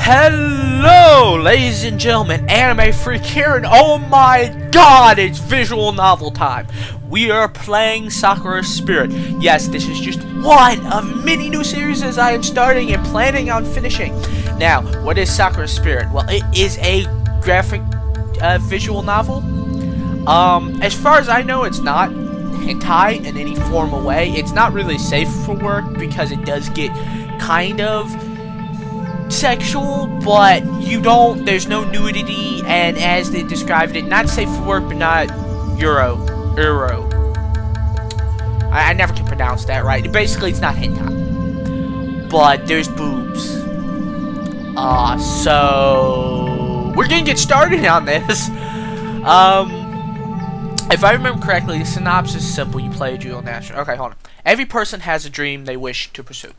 Hello, ladies and gentlemen, anime freak here, and oh my god, it's visual novel time. We are playing Sakura Spirit. Yes, this is just one of many new series I am starting and planning on finishing. Now, what is Sakura Spirit? Well, it is a graphic visual novel. As far as I know, it's not hentai in any formal way. It's not really safe for work because it does get kind of sexual, but there's no nudity, and as they described it, not safe for work, but not Euro. I never can pronounce that right. Basically, it's not hentai, but there's boobs. So we're gonna get started on this. If I remember correctly, the synopsis is simple. You play a dual national. Okay, hold on. Every person has a dream they wish to pursue.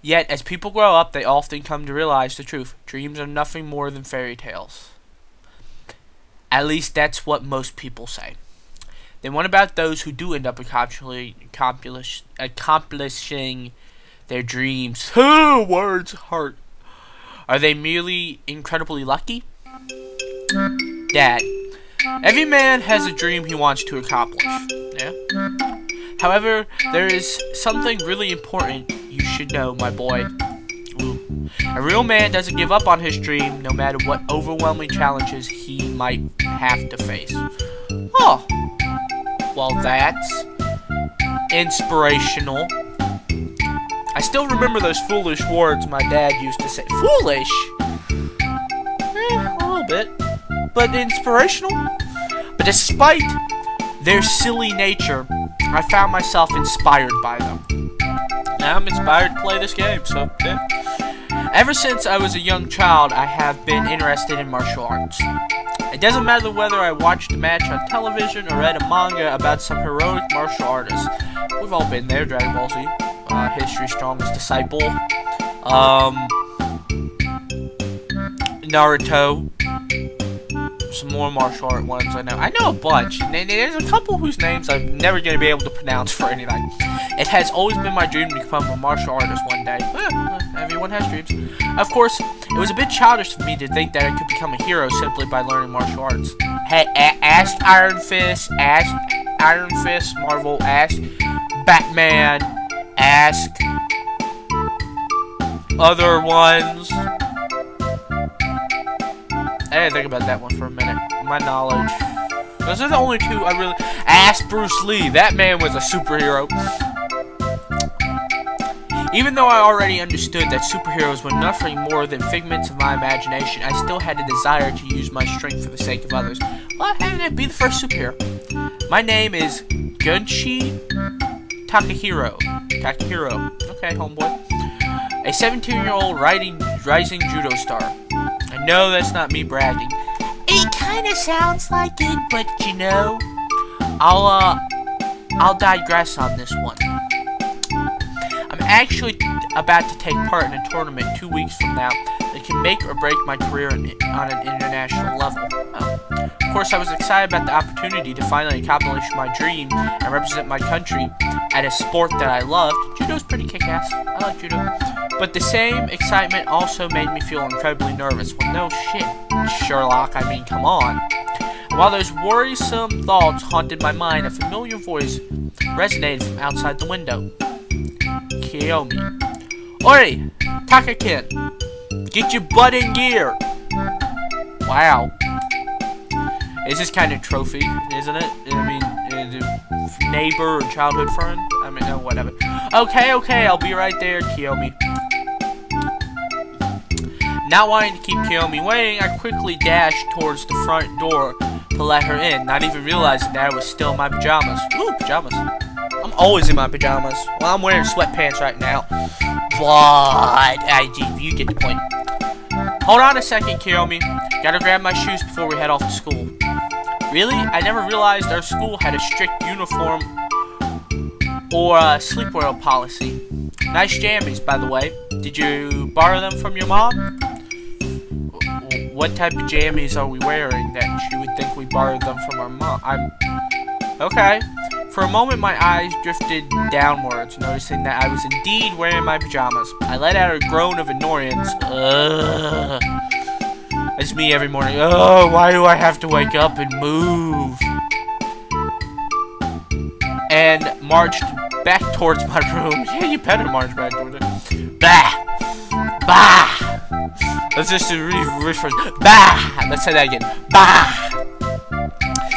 Yet, as people grow up, they often come to realize the truth. Dreams are nothing more than fairy tales. At least that's what most people say. Then what about those who do end up accomplishing their dreams? Words hurt. Are they merely incredibly lucky? Dad, every man has a dream he wants to accomplish. Yeah? However, there is something really important you should know, my boy. Ooh. A real man doesn't give up on his dream, no matter what overwhelming challenges he might have to face. Oh, well, that's inspirational. I still remember those foolish words my dad used to say. Foolish? A little bit. But inspirational? But despite their silly nature, I found myself inspired by them. Now I'm inspired to play this game, so yeah. Ever since I was a young child, I have been interested in martial arts. It doesn't matter whether I watched a match on television or read a manga about some heroic martial artist. We've all been there. Dragon Ball Z, History's Strongest Disciple, Naruto. Some more martial art ones I know. I know a bunch. And there's a couple whose names I'm never going to be able to pronounce for anything. It has always been my dream to become a martial artist one day. Everyone has dreams. Of course, it was a bit childish for me to think that I could become a hero simply by learning martial arts. Hey, ask Iron Fist, Marvel, ask Batman, ask other ones. I didn't think about that one for a minute. My knowledge. Those are the only two I really... Ask Bruce Lee. That man was a superhero. Even though I already understood that superheroes were nothing more than figments of my imagination, I still had a desire to use my strength for the sake of others. Well, how did I be the first superhero? My name is Gunshi Takahiro. Okay, homeboy. A 17-year-old rising judo star. I know that's not me bragging. It kind of sounds like it, but you know, I'll digress on this one. I'm actually about to take part in a tournament 2 weeks from now that can make or break my career on an international level. Of course, I was excited about the opportunity to finally accomplish my dream and represent my country at a sport that I loved. Judo's pretty kick-ass. I like judo. But the same excitement also made me feel incredibly nervous. Well, no shit, Sherlock. I mean, come on. While those worrisome thoughts haunted my mind, a familiar voice resonated from outside the window. Kiyomi. Oi, Taka-kin. Get your butt in gear. Wow. It's this kind of trophy, isn't it? I mean, neighbor or childhood friend? I mean, no, whatever. Okay, I'll be right there, Kiyomi. Not wanting to keep Kiyomi waiting, I quickly dashed towards the front door to let her in, not even realizing that I was still in my pajamas. Ooh, pajamas. I'm always in my pajamas. Well, I'm wearing sweatpants right now. But, you get the point. Hold on a second, Kiyomi. Gotta grab my shoes before we head off to school. Really? I never realized our school had a strict uniform or sleepwear policy. Nice jammies, by the way. Did you borrow them from your mom? What type of jammies are we wearing that she would think we borrowed them from our mom? Okay. For a moment, my eyes drifted downwards, noticing that I was indeed wearing my pajamas. I let out a groan of annoyance. Ugh. It's me every morning. Oh, why do I have to wake up and move? And marched back towards my room. Yeah, you better march back towards it. Bah! Bah! Let's just refresh. Bah! Let's say that again. Bah!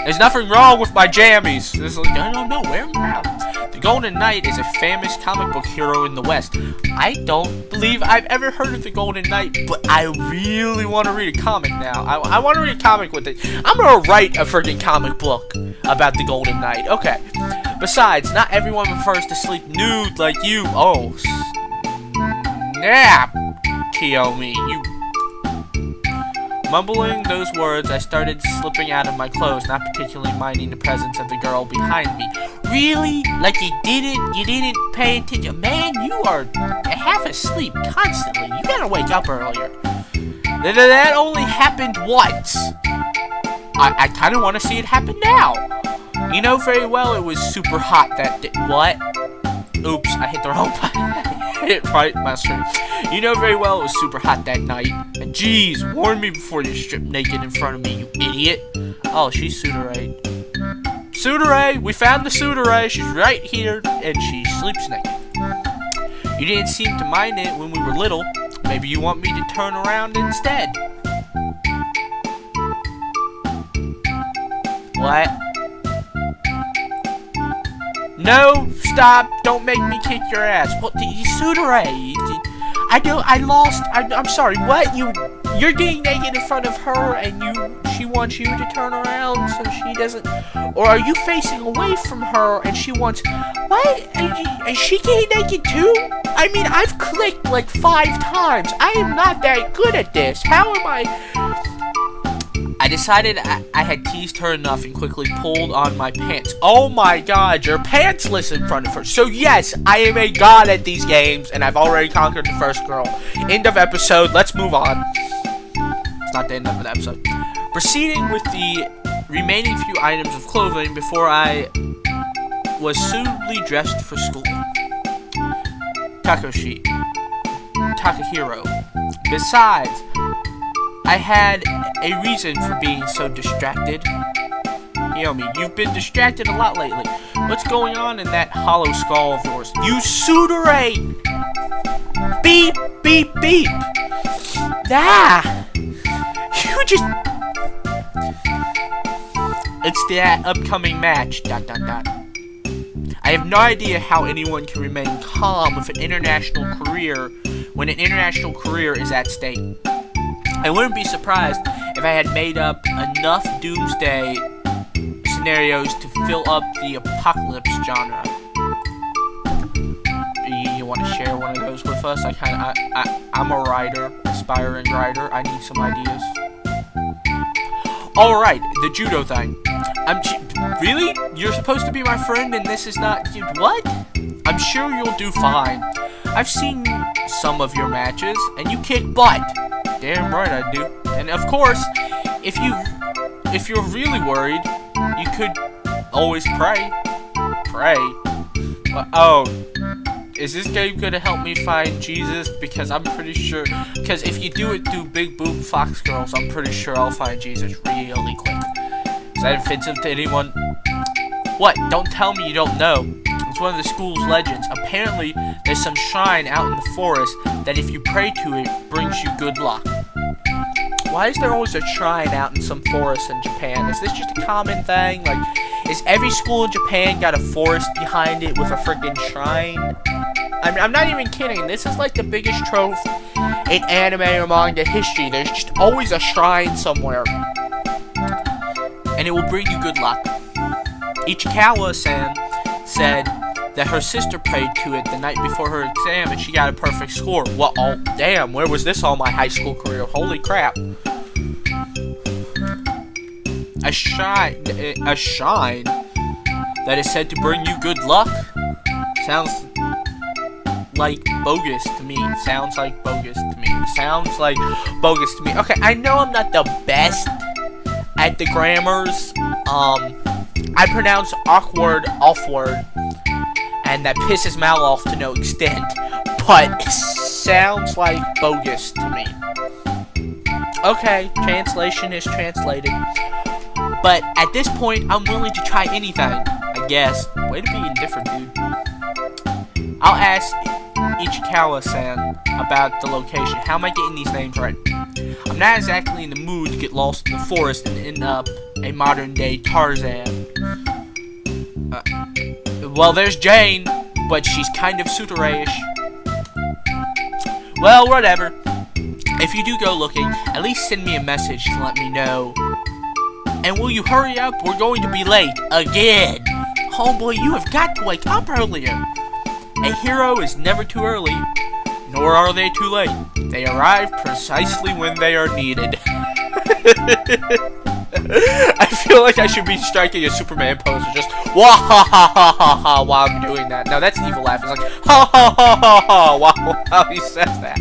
There's nothing wrong with my jammies. It's like, I don't know, wear them out. The Golden Knight is a famous comic book hero in the West. I don't believe I've ever heard of the Golden Knight, but I really want to read a comic now. I want to read a comic with it. I'm going to write a freaking comic book about the Golden Knight. Okay. Besides, not everyone prefers to sleep nude like you. Oh, snap, Kiyomi, you. Mumbling those words, I started slipping out of my clothes, not particularly minding the presence of the girl behind me. Really? Like you didn't pay attention? Man, you are half asleep constantly. You gotta wake up earlier. That only happened once. I kind of want to see it happen now. You know very well it was super hot that day. What? Oops, I hit the wrong button. Hit right my screen. You know very well it was super hot that night. And geez, warn me before you strip naked in front of me, you idiot. Oh, she's Sudere. Sudere! We found the Sudere. She's right here, and she sleeps naked. You didn't seem to mind it when we were little. Maybe you want me to turn around instead. What? No, stop, don't make me kick your ass. What, Sudere? I'm sorry, what? You're getting naked in front of her and she wants you to turn around so she doesn't, or are you facing away from her and she wants, what? Is she getting naked too? I mean, I've clicked like 5 times. I am not that good at this. How am I? I decided I had teased her enough and quickly pulled on my pants. Oh my god, you're pantsless in front of her. So yes, I am a god at these games, and I've already conquered the first girl. End of episode, let's move on. It's not the end of the episode. Proceeding with the remaining few items of clothing before I was suitably dressed for school. Takahiro. Besides, I had a reason for being so distracted. Yomi, you've been distracted a lot lately. What's going on in that hollow skull of yours? You Sudere! Beep, beep, beep! Ah! You just... It's that upcoming match, ... I have no idea how anyone can remain calm with an international career when an international career is at stake. I wouldn't be surprised if I had made up enough doomsday scenarios to fill up the apocalypse genre. You want to share one of those with us? I'm a writer, aspiring writer. I need some ideas. Alright, the judo thing. Really? You're supposed to be my friend and this is not... What? I'm sure you'll do fine. I've seen some of your matches and you kick butt. Damn right I do. And of course, if you're really worried, you could always pray. Pray? Oh, is this game gonna help me find Jesus? Because I'm pretty sure, because if you do it through Big Boom Fox Girls, I'm pretty sure I'll find Jesus really quick. Is that offensive to anyone? What? Don't tell me you don't know. It's one of the school's legends. Apparently, there's some shrine out in the forest that if you pray to it, brings you good luck. Why is there always a shrine out in some forest in Japan? Is this just a common thing? Like, is every school in Japan got a forest behind it with a freaking shrine? I'm not even kidding. This is like the biggest trope in anime or manga history. There's just always a shrine somewhere. And it will bring you good luck. Ichikawa-san said that her sister prayed to it the night before her exam and she got a perfect score. Well, oh, damn, where was this all my high school career? Holy crap. A shrine that is said to bring you good luck? Sounds like bogus to me. Sounds like bogus to me. Sounds like bogus to me. Okay, I know I'm not the best at the grammars. I pronounce awkward off-word, and that pisses Mal off to no extent, but it sounds like bogus to me. Okay, translation is translated, but at this point, I'm willing to try anything, I guess. Way to be indifferent, dude. I'll ask Ichikawa-san about the location. How am I getting these names right? I'm not exactly in the mood to get lost in the forest and end up a modern-day Tarzan. Well, there's Jane, but she's kind of Sutere-ish. Well, whatever. If you do go looking, at least send me a message to let me know. And will you hurry up? We're going to be late. Again. Homeboy, you have got to wake up earlier. A hero is never too early, nor are they too late. They arrive precisely when they are needed. I feel like I should be striking a Superman pose or just wah ha ha ha ha ha while I'm doing that. No, that's an evil laugh. It's like ha ha ha ha ha while he says that.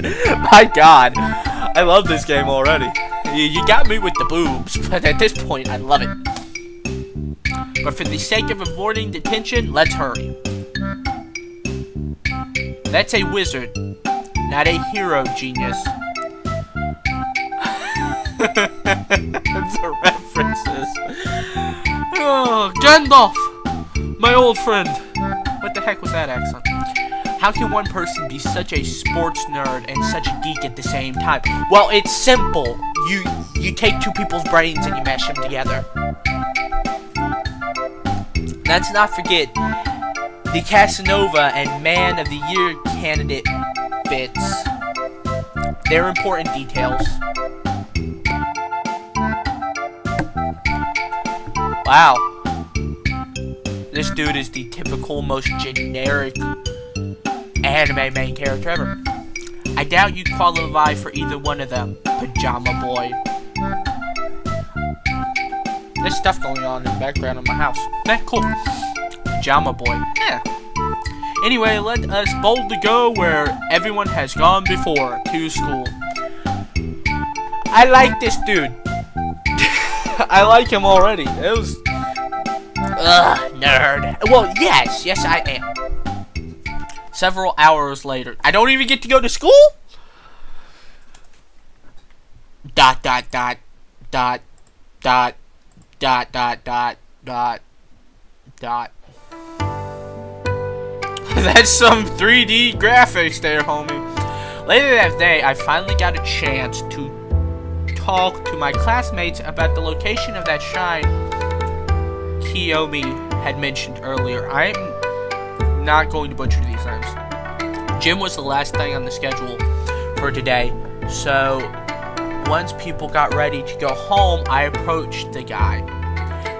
My God, I love this game already. You got me with the boobs, but at this point, I love it. But for the sake of avoiding detention, let's hurry. That's a wizard, not a hero genius. The references. Oh, Gandalf! My old friend. What the heck was that accent? How can one person be such a sports nerd and such a geek at the same time? Well, it's simple. You take two people's brains and you mash them together. Let's not forget the Casanova and Man of the Year candidate bits. They're important details. Wow. This dude is the typical, most generic anime main character ever. I doubt you'd qualify for either one of them, Pajama Boy. There's stuff going on in the background of my house. Cool. Pajama Boy. Yeah. Anyway, let us boldly go where everyone has gone before, to school. I like this dude. I like him already. It was... Ugh, nerd. Well, yes, I am. Several hours later. I don't even get to go to school? Dot, dot, dot, dot, dot, dot, dot, dot, dot, dot. That's some 3D graphics there, homie. Later that day, I finally got a chance to talk to my classmates about the location of that shrine Kiyomi had mentioned earlier. I'm not going to butcher these names. Gym was the last thing on the schedule for today, so once people got ready to go home, I approached the guy.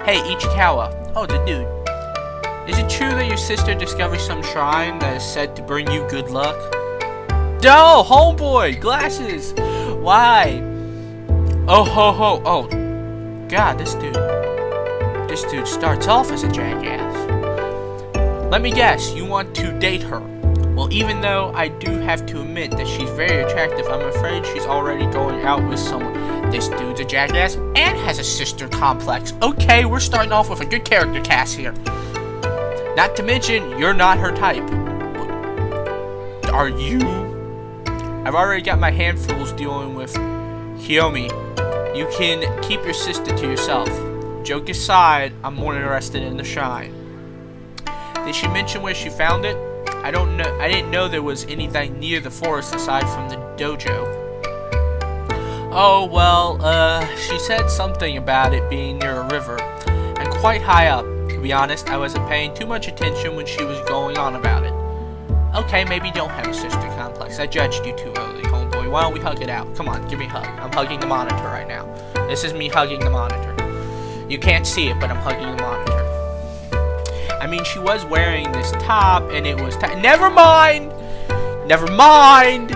Hey, Ichikawa. Oh, the dude. Is it true that your sister discovered some shrine that is said to bring you good luck? No, homeboy, glasses. Why? Oh, ho, ho. Oh, God, this dude starts off as a jackass. Let me guess, you want to date her. Well, even though I do have to admit that she's very attractive, I'm afraid she's already going out with someone. This dude's a jackass and has a sister complex. Okay, we're starting off with a good character cast here. Not to mention, you're not her type. Are you? I've already got my handfuls dealing with Kiyomi. You can keep your sister to yourself. Joke aside, I'm more interested in the shrine. Did she mention where she found it? I don't know. I didn't know there was anything near the forest aside from the dojo. Oh, well, she said something about it being near a river and quite high up. To be honest, I wasn't paying too much attention when she was going on about it. Okay, maybe you don't have a sister complex. I judged you too early, homeboy. Why don't we hug it out? Come on, give me a hug. I'm hugging the monitor right now. This is me hugging the monitor. You can't see it, but I'm hugging the monitor. I mean, she was wearing this top, and it was... Never mind! Never mind!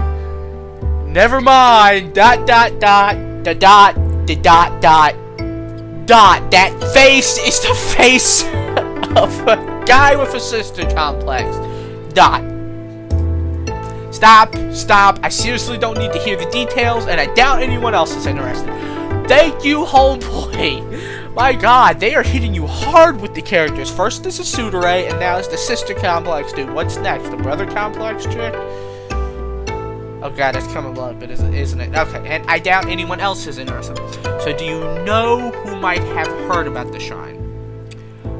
Never mind! Dot, dot, dot. The dot, the dot, dot. Dot. That face is the face of a guy with a sister complex. Dot. Stop. Stop. I seriously don't need to hear the details, and I doubt anyone else is interested. Thank you, homeboy. My god, they are hitting you hard with the characters. First it's a Tsundere, and now it's the sister complex dude. What's next? The brother complex chick? Oh god, that's coming a little bit, isn't it? Okay, and I doubt anyone else is interested. So do you know who might have heard about the shrine?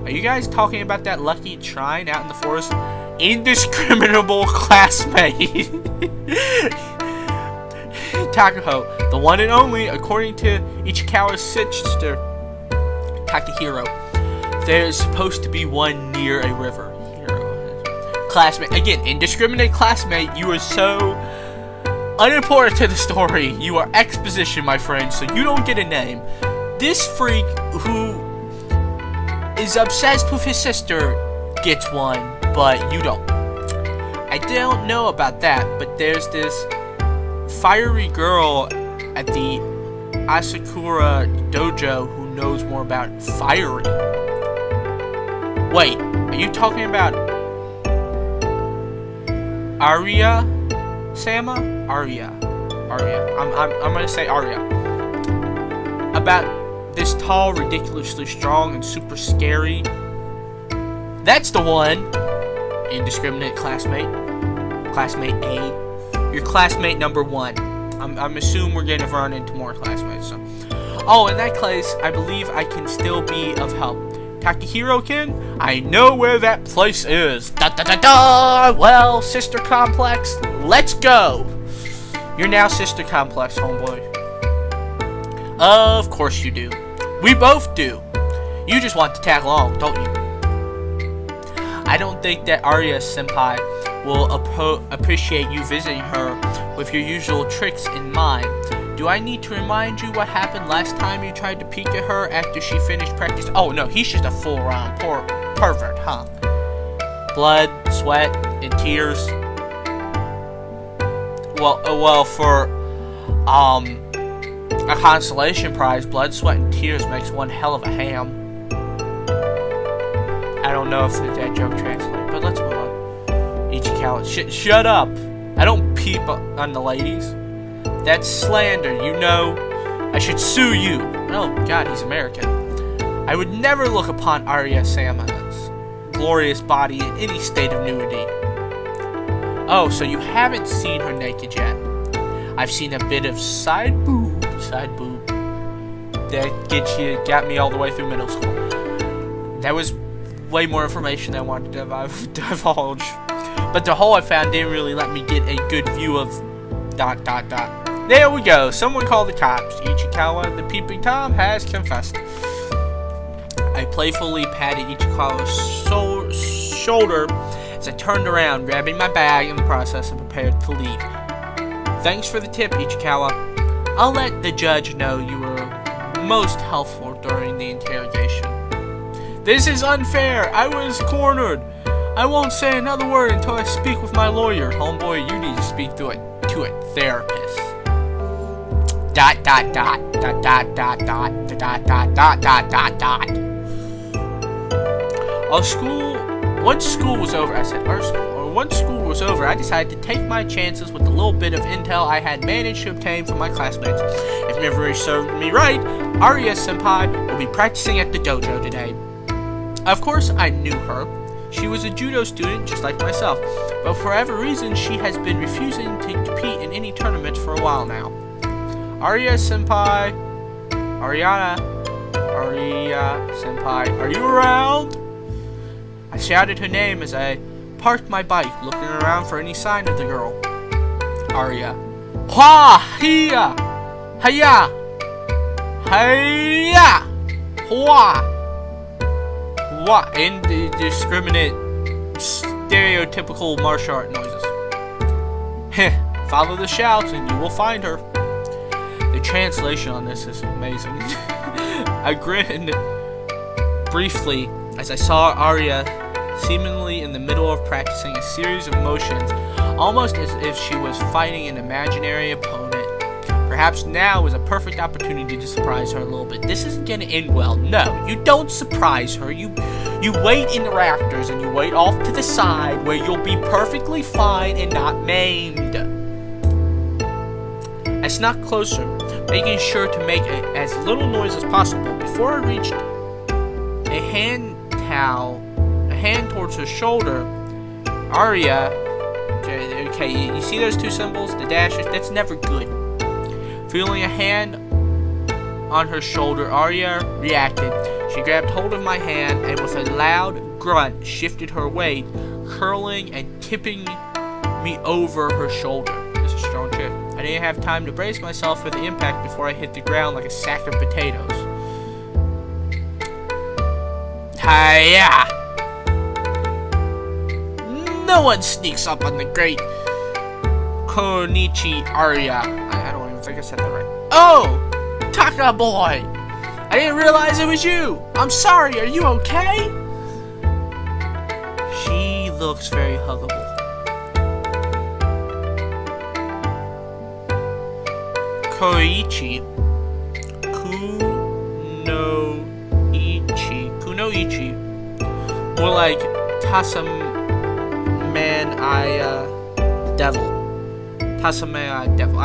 Are you guys talking about that lucky shrine out in the forest? Indiscriminable classmate. Takuho, the one and only, according to Ichikawa's sister, Takahiro. There's supposed to be one near a river. Classmate. Again, indiscriminate classmate. You are so unimportant to the story. You are exposition, my friend, so you don't get a name. This freak who is obsessed with his sister gets one, but you don't. I don't know about that, but there's this fiery girl at the Sakura dojo who knows more about firing. Wait, are you talking about Arya Sama? Arya. I'm gonna say Arya. About this tall, ridiculously strong, and super scary. That's the one. Indiscriminate classmate. Classmate A. Your classmate number 1. I'm assuming we're gonna run into more classmates. So. Oh, in that case, I believe I can still be of help. Takahiro-kin, I know where that place is. Da da da da! Well, Sister Complex, let's go! You're now Sister Complex, homeboy. Of course you do. We both do. You just want to tag along, don't you? I don't think that Arya-senpai will appreciate you visiting her with your usual tricks in mind. Do I need to remind you what happened last time you tried to peek at her after she finished practice? Oh no, he's just a full-round pervert, huh? Blood, sweat, and tears. Well, for a consolation prize, blood, sweat, and tears makes one hell of a ham. I don't know if that joke translates, but let's move on. Ichikawa, shut up! I don't peep on the ladies. That's slander, you know. I should sue you. Oh god, he's American. I would never look upon Arya-sama's glorious body in any state of nudity. Oh, so you haven't seen her naked yet. I've seen a bit of side boob. That got me all the way through middle school. That was way more information than I wanted to divulge. But the hole I found didn't really let me get a good view of ... There we go. Someone called the cops. Ichikawa, the peeping Tom, has confessed. I playfully patted Ichikawa's shoulder as I turned around, grabbing my bag in the process and prepared to leave. Thanks for the tip, Ichikawa. I'll let the judge know you were most helpful during the interrogation. This is unfair. I was cornered. I won't say another word until I speak with my lawyer. Homeboy, you need to speak to a therapist. ... Once school was over, I decided to take my chances with the little bit of intel I had managed to obtain from my classmates. If memory served me right, Arya-senpai will be practicing at the dojo today. Of course, I knew her. She was a judo student just like myself, but for whatever reason, she has been refusing to compete in any tournaments for a while now. Arya-senpai, Arya-senpai, are you around? I shouted her name as I parked my bike, looking around for any sign of the girl. Arya. Ha! Hiya! Hiya! Hiya! Hua! What? Indiscriminate, stereotypical martial art noises. Heh, follow the shouts and you will find her. The translation on this is amazing. I grinned briefly as I saw Arya seemingly in the middle of practicing a series of motions, almost as if she was fighting an imaginary opponent. Perhaps now is a perfect opportunity to surprise her a little bit. This isn't gonna end well. No, you don't surprise her. You wait in the rafters and you wait off to the side where you'll be perfectly fine and not maimed. I snuck closer, making sure to make as little noise as possible. Before I reached a hand towards her shoulder, Arya. Okay, you see those two symbols, the dashes? That's never good. Feeling a hand on her shoulder, Arya reacted. She grabbed hold of my hand and with a loud grunt shifted her weight, curling and tipping me over her shoulder. This is a strong chip. I didn't have time to brace myself for the impact before I hit the ground like a sack of potatoes. Hiya! No one sneaks up on the great Konichi Arya. I don't even think I said that right. Oh! Taka boy! I didn't realize it was you! I'm sorry, are you okay? She looks very huggable. Koichi. Kunoichi. More like Devil. Tasamaya Devil.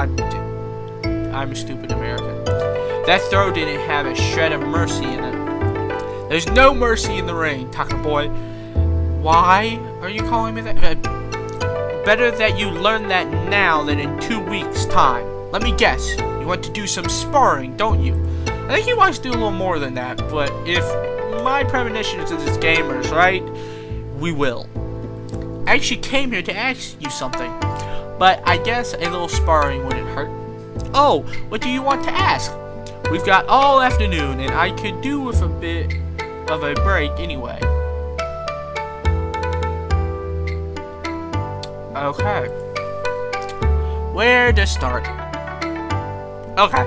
I'm a stupid American. That throw didn't have a shred of mercy in it. There's no mercy in the ring, Taka boy. Why are you calling me that? Better that you learn that now than in 2 weeks' time. Let me guess. You want to do some sparring, don't you? I think he wants to do a little more than that, but if my premonition is as gamers, right? We will. I actually came here to ask you something, but I guess a little sparring wouldn't hurt. Oh, what do you want to ask? We've got all afternoon, and I could do with a bit of a break anyway. Okay. Where to start? Okay.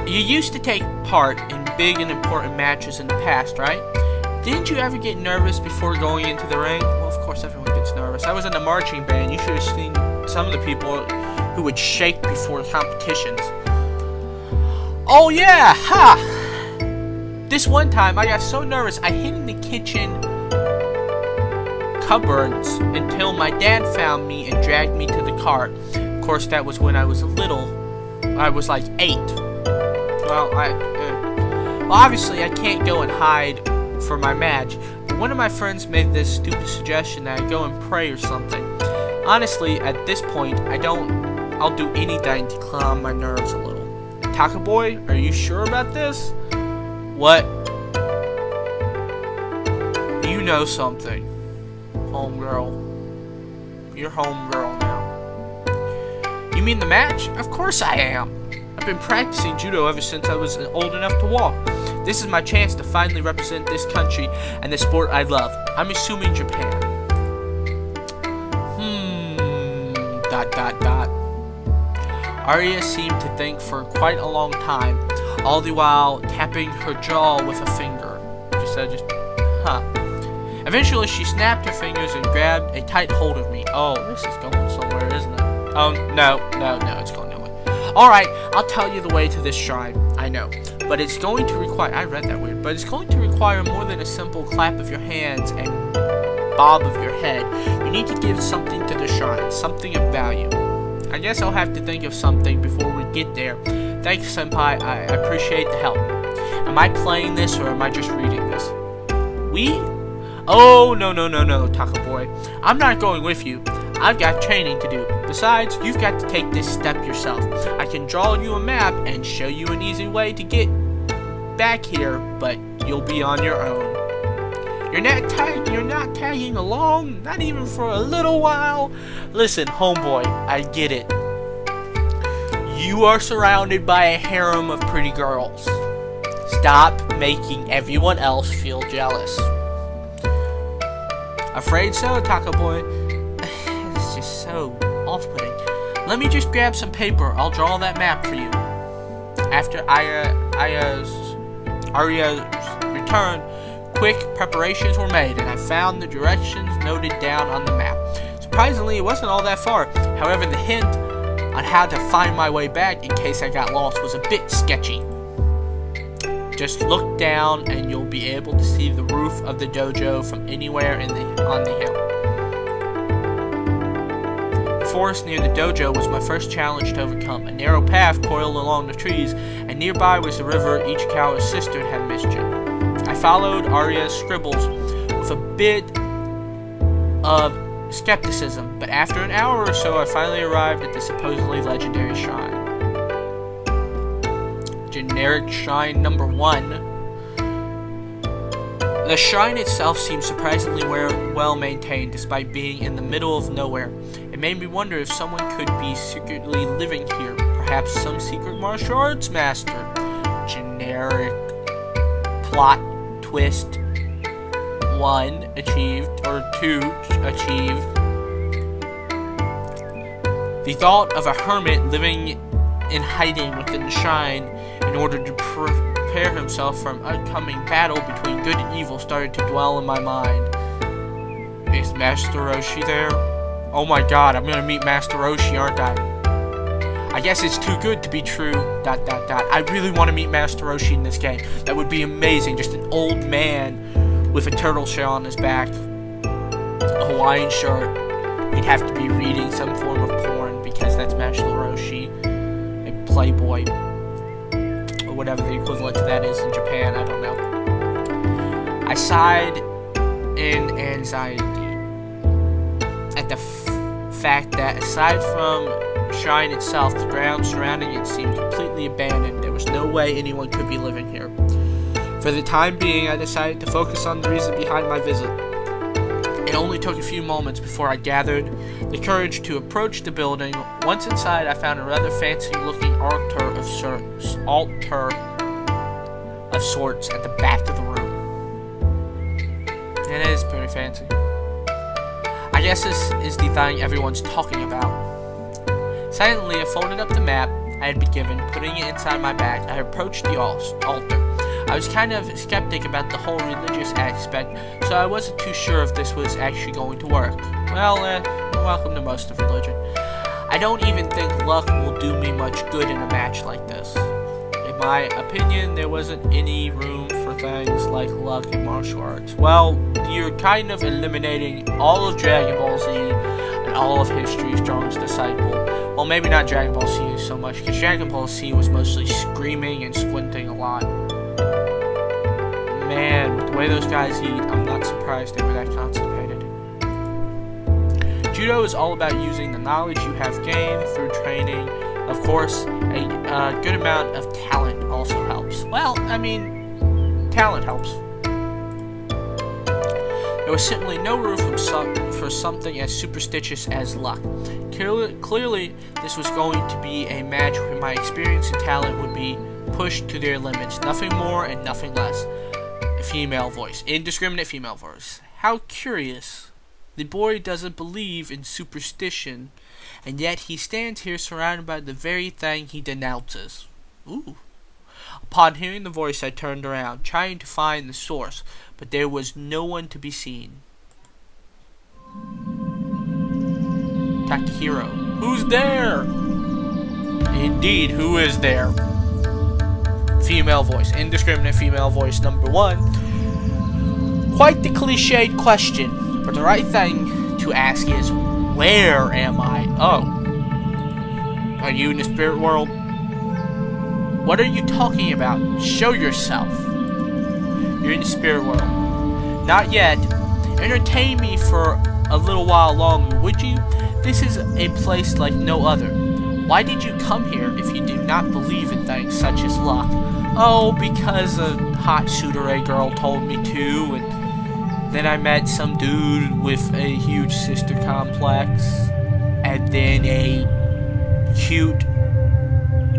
You used to take part in big and important matches in the past, right? Didn't you ever get nervous before going into the ring? Well, of course everyone gets nervous. I was in a marching band. You should have seen some of the people who would shake before competitions. Oh yeah, ha! This one time I got so nervous I hid in the kitchen cupboards until my dad found me and dragged me to the cart. Of course, that was when I was little. I was like 8. Well, obviously I can't go and hide for my match, but one of my friends made this stupid suggestion that I go and pray or something. Honestly, at this point, I'll do anything to calm my nerves a little. Taka boy, are you sure about this? What? You know something. Homegirl. You're homegirl now. You mean the match? Of course I am. I've been practicing judo ever since I was old enough to walk. This is my chance to finally represent this country and the sport I love. I'm assuming Japan. Arya seemed to think for quite a long time, all the while tapping her jaw with a finger. Eventually, she snapped her fingers and grabbed a tight hold of me. Oh, this is going somewhere, isn't it? Oh, no, it's going nowhere. Alright, I'll tell you the way to this shrine. I know. But it's going to require... I read that weird. But it's going to require more than a simple clap of your hands and bob of your head. You need to give something to the shrine. Something of value. I guess I'll have to think of something before we get there. Thanks, Senpai. I appreciate the help. Am I playing this or am I just reading this? We? Oh, no, Taka boy. I'm not going with you. I've got training to do. Besides, you've got to take this step yourself. I can draw you a map and show you an easy way to get back here, but you'll be on your own. You're not tagging along, not even for a little while. Listen, homeboy, I get it. You are surrounded by a harem of pretty girls. Stop making everyone else feel jealous. Afraid so, Taka boy? It's just so off-putting. Let me just grab some paper. I'll draw that map for you. After Arya's return, quick preparations were made, and I found the directions noted down on the map. Surprisingly, it wasn't all that far. However, the hint on how to find my way back in case I got lost was a bit sketchy. Just look down and you'll be able to see the roof of the dojo from anywhere on the hill. The forest near the dojo was my first challenge to overcome. A narrow path coiled along the trees, and nearby was the river Ichikawa's sister had mentioned. I I followed Arya's scribbles with a bit of skepticism, but after an hour or so, I finally arrived at the supposedly legendary shrine. Generic shrine number 1. The shrine itself seemed surprisingly well maintained despite being in the middle of nowhere. It made me wonder if someone could be secretly living here, perhaps some secret martial arts master. Generic plot twist. 1 achieved, or 2 achieved. The thought of a hermit living in hiding within the shrine in order to prepare himself for an upcoming battle between good and evil started to dwell in my mind. Is Master Roshi there? Oh my god, I'm gonna meet Master Roshi, aren't I? I guess it's too good to be true, ... I really want to meet Master Roshi in this game. That would be amazing, just an old man with a turtle shell on his back, a Hawaiian shirt. He'd have to be reading some form of porn because that's Master Roshi, a playboy, or whatever the equivalent to that is in Japan, I don't know. I sighed in anxiety at the fact that aside from shrine itself, the ground surrounding it seemed completely abandoned. There was no way anyone could be living here. For the time being, I decided to focus on the reason behind my visit. It only took a few moments before I gathered the courage to approach the building. Once inside, I found a rather fancy-looking altar of sorts at the back of the room. It is pretty fancy. I guess this is the thing everyone's talking about. Silently, I folded up the map I had been given, putting it inside my bag. I approached the altar. I was kind of skeptic about the whole religious aspect, so I wasn't too sure if this was actually going to work. Well, welcome to most of religion. I don't even think luck will do me much good in a match like this. In my opinion, there wasn't any room for things like luck in martial arts. Well, you're kind of eliminating all of Dragon Ball Z and all of history's strongest disciple. Well, maybe not Dragon Ball Z so much, because Dragon Ball Z was mostly screaming and squinting a lot. Man, with the way those guys eat, I'm not surprised they were that constipated. Judo is all about using the knowledge you have gained through training. Of course, a good amount of talent also helps. Well, I mean, talent helps. There was simply no room for something as superstitious as luck. Clearly, this was going to be a match where my experience and talent would be pushed to their limits. Nothing more and nothing less. A female voice. Indiscriminate female voice. How curious. The boy doesn't believe in superstition, and yet he stands here surrounded by the very thing he denounces. Ooh. Upon hearing the voice, I turned around, trying to find the source, but there was no one to be seen. Takahiro. Who's there? Indeed, who is there? Female voice. Indiscriminate female voice number 1. Quite the cliched question, but the right thing to ask is, where am I? Oh. Are you in the spirit world? What are you talking about? Show yourself. You're in the spirit world. Not yet. Entertain me for a little while longer, would you? This is a place like no other. Why did you come here if you do not believe in things such as luck? Oh, because a hot Tsundere girl told me to, and then I met some dude with a huge sister complex, and then a cute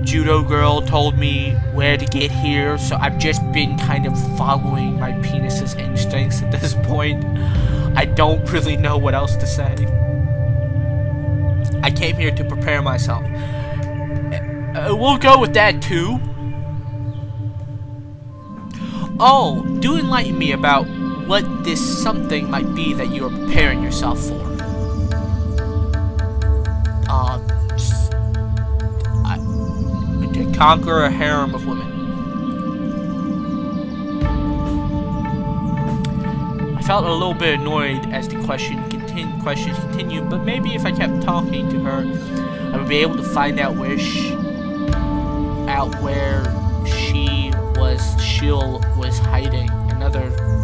judo girl told me where to get here, so I've just been kind of following my penis's instincts at this point. I don't really know what else to say. I came here to prepare myself. We'll go with that too. Oh, do enlighten me about what this something might be that you are preparing yourself for. To conquer a harem of women. I felt a little bit annoyed as the questions continued, but maybe if I kept talking to her, I would be able to find out where she was hiding, and another